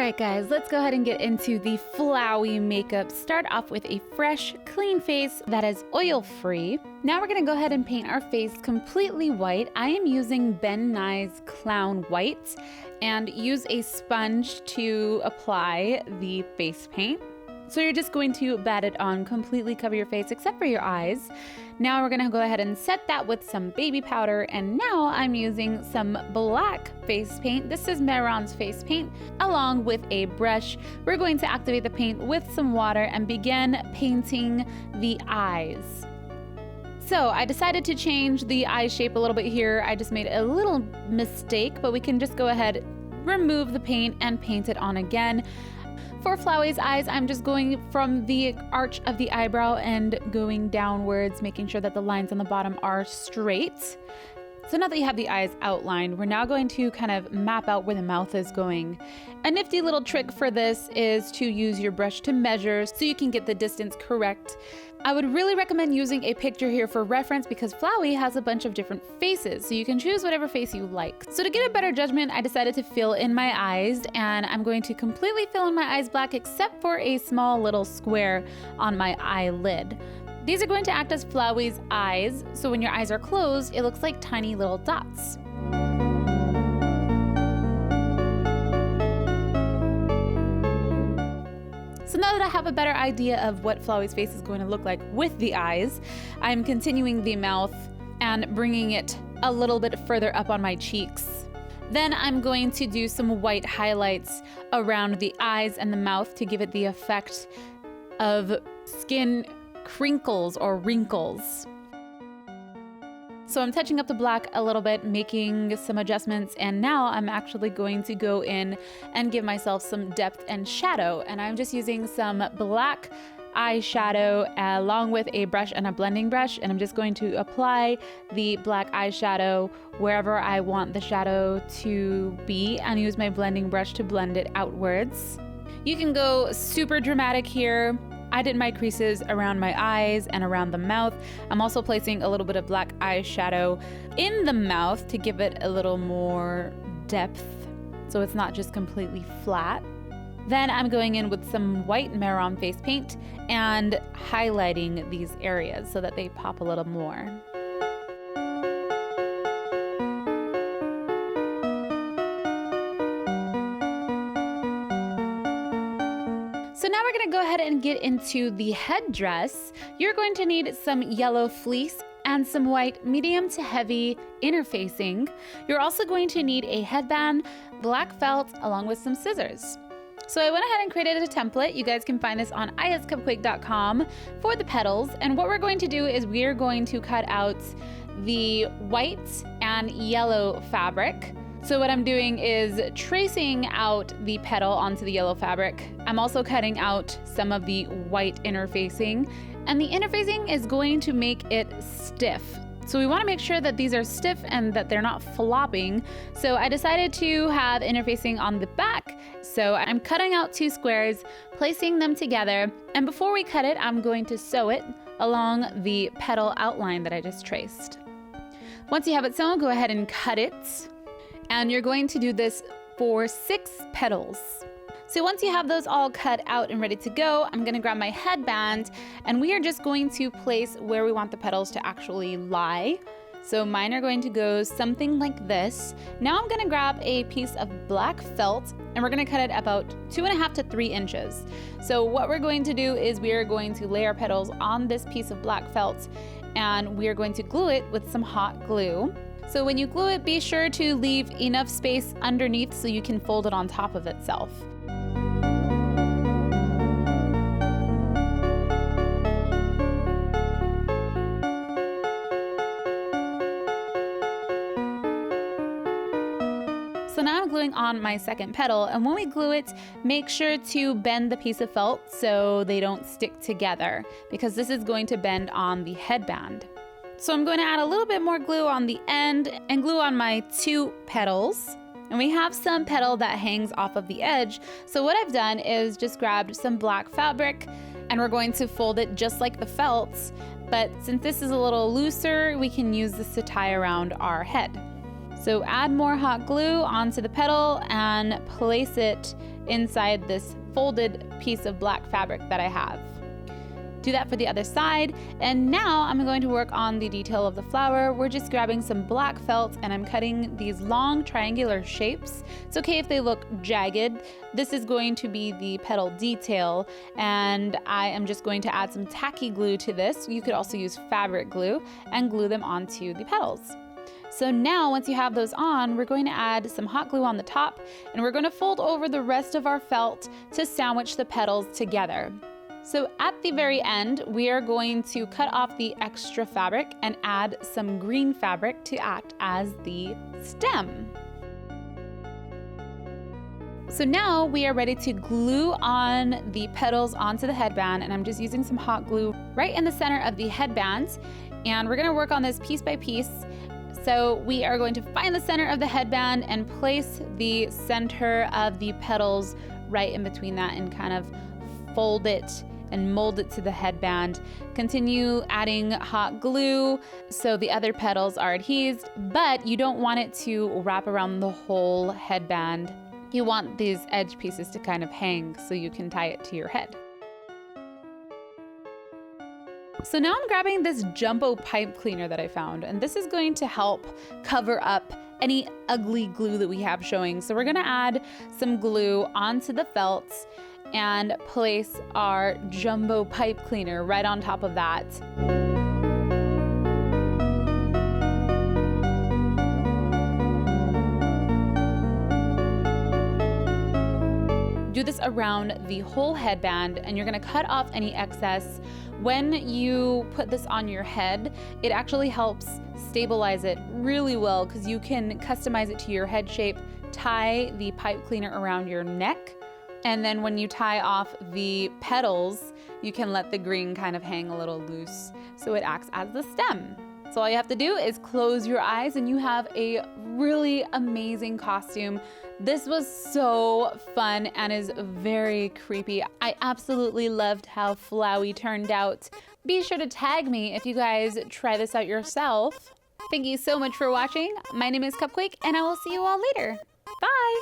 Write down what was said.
Alright guys, let's go ahead and get into the Flowey makeup. Start off with a fresh, clean face that is oil-free. Now we're going to go ahead and paint our face completely white. I am using Ben Nye's Clown White and use a sponge to apply the face paint. So you're just going to bat it on, completely cover your face except for your eyes. Now we're gonna go ahead and set that with some baby powder, and now I'm using some black face paint. This is Mehron's face paint, along with a brush. We're going to activate the paint with some water and begin painting the eyes. So I decided to change the eye shape a little bit here. I just made a little mistake, but we can just go ahead, remove the paint and paint it on again. For Flowey's eyes, I'm just going from the arch of the eyebrow and going downwards, making sure that the lines on the bottom are straight. So now that you have the eyes outlined, we're now going to kind of map out where the mouth is going. A nifty little trick for this is to use your brush to measure so you can get the distance correct. I would really recommend using a picture here for reference because Flowey has a bunch of different faces, so you can choose whatever face you like. So to get a better judgment, I decided to fill in my eyes, and I'm going to completely fill in my eyes black except for a small little square on my eyelid. These are going to act as Flowey's eyes, so when your eyes are closed, it looks like tiny little dots. So now that I have a better idea of what Flowey's face is going to look like with the eyes, I'm continuing the mouth and bringing it a little bit further up on my cheeks. Then I'm going to do some white highlights around the eyes and the mouth to give it the effect of skin crinkles or wrinkles. So I'm touching up the black a little bit, making some adjustments, and now I'm actually going to go in and give myself some depth and shadow. And I'm just using some black eyeshadow along with a brush and a blending brush, and I'm just going to apply the black eyeshadow wherever I want the shadow to be and use my blending brush to blend it outwards. You can go super dramatic here. I did my creases around my eyes and around the mouth. I'm also placing a little bit of black eyeshadow in the mouth to give it a little more depth, so it's not just completely flat. Then I'm going in with some white Mehron face paint and highlighting these areas so that they pop a little more. So now we're gonna go ahead and get into the headdress. You're going to need some yellow fleece and some white medium to heavy interfacing. You're also going to need a headband, black felt, along with some scissors. So I went ahead and created a template. You guys can find this on iHasCupquake.com for the petals. And what we're going to do is we're going to cut out the white and yellow fabric. So what I'm doing is tracing out the petal onto the yellow fabric. I'm also cutting out some of the white interfacing, and the interfacing is going to make it stiff. So we want to make sure that these are stiff and that they're not flopping. So I decided to have interfacing on the back. So I'm cutting out 2 squares, placing them together, and before we cut it, I'm going to sew it along the petal outline that I just traced. Once you have it sewn, go ahead and cut it. And you're going to do this for 6 petals. So once you have those all cut out and ready to go, I'm gonna grab my headband, and we are just going to place where we want the petals to actually lie. So mine are going to go something like this. Now I'm gonna grab a piece of black felt, and we're gonna cut it about 2.5 to 3 inches. So what we're going to do is we are going to lay our petals on this piece of black felt, and we are going to glue it with some hot glue. So when you glue it, be sure to leave enough space underneath so you can fold it on top of itself. So now I'm gluing on my second petal, and when we glue it, make sure to bend the piece of felt so they don't stick together, because this is going to bend on the headband. So I'm going to add a little bit more glue on the end and glue on my 2 petals. And we have some petal that hangs off of the edge. So what I've done is just grabbed some black fabric, and we're going to fold it just like the felts. But since this is a little looser, we can use this to tie around our head. So add more hot glue onto the petal and place it inside this folded piece of black fabric that I have. Do that for the other side. And now I'm going to work on the detail of the flower. We're just grabbing some black felt and I'm cutting these long triangular shapes. It's okay if they look jagged. This is going to be the petal detail, and I am just going to add some tacky glue to this. You could also use fabric glue and glue them onto the petals. So now once you have those on, we're going to add some hot glue on the top, and we're going to fold over the rest of our felt to sandwich the petals together. So at the very end, we are going to cut off the extra fabric and add some green fabric to act as the stem. So now we are ready to glue on the petals onto the headband, and I'm just using some hot glue right in the center of the headband. And we're gonna work on this piece by piece. So we are going to find the center of the headband and place the center of the petals right in between that and kind of fold it and mold it to the headband. Continue adding hot glue so the other petals are adhesed, but you don't want it to wrap around the whole headband. You want these edge pieces to kind of hang so you can tie it to your head. So now I'm grabbing this jumbo pipe cleaner that I found, and this is going to help cover up any ugly glue that we have showing. So we're gonna add some glue onto the felts and place our jumbo pipe cleaner right on top of that. Do this around the whole headband, and you're gonna cut off any excess. When you put this on your head, it actually helps stabilize it really well because you can customize it to your head shape. Tie the pipe cleaner around your neck, and then when you tie off the petals, you can let the green kind of hang a little loose so it acts as the stem. So all you have to do is close your eyes and you have a really amazing costume. This was so fun and is very creepy. I absolutely loved how Flowey turned out. Be sure to tag me if you guys try this out yourself. Thank you so much for watching. My name is Cupquake, and I will see you all later. Bye!